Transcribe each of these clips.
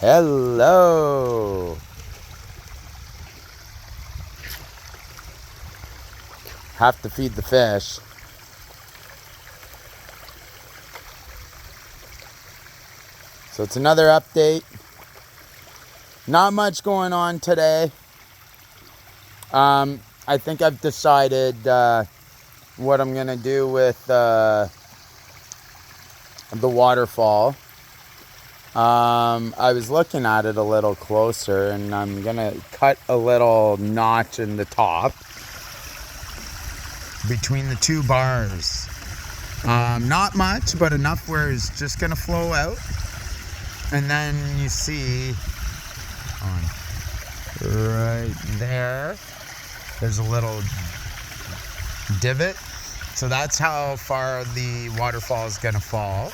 Hello. Have to feed the fish. So it's another update. Not much going on today. I think I've decided what I'm gonna do with the Waterfall. I was looking at it a little closer, and I'm gonna cut a little notch in the top between the two bars. Not much, but enough where it's just gonna flow out. And then you see right there, there's a little divot. So that's how far the waterfall is gonna fall.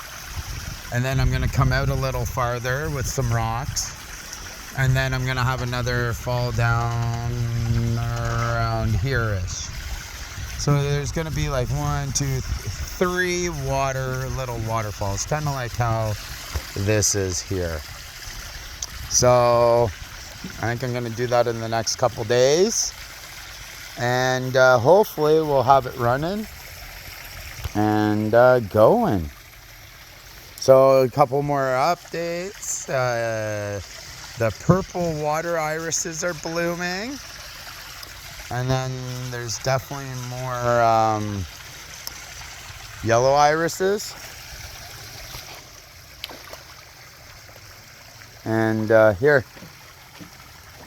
And then I'm gonna come out a little farther with some rocks. And then I'm gonna have another fall down around here-ish. So there's gonna be like 1, 2, 3 little waterfalls, kind of like how this is here. So I think I'm gonna do that in the next couple days. And hopefully we'll have it running and going. So a couple more updates. The purple water irises are blooming. And then there's definitely more yellow irises. And here,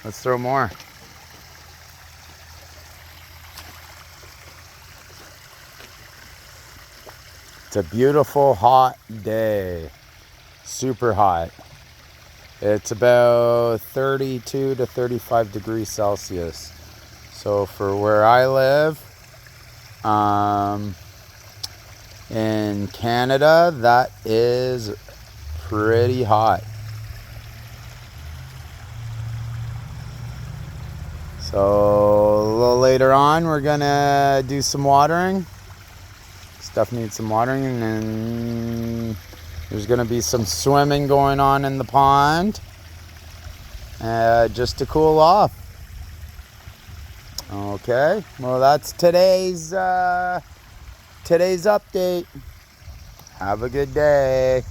let's throw more. It's a beautiful hot day, super hot. It's about 32 to 35 degrees Celsius. So for where I live, in Canada, that is pretty hot. So a little later on, we're gonna do some watering. Stuff needs some watering, and then there's gonna be some swimming going on in the pond, just to cool off. Okay, well that's today's update. Have a good day.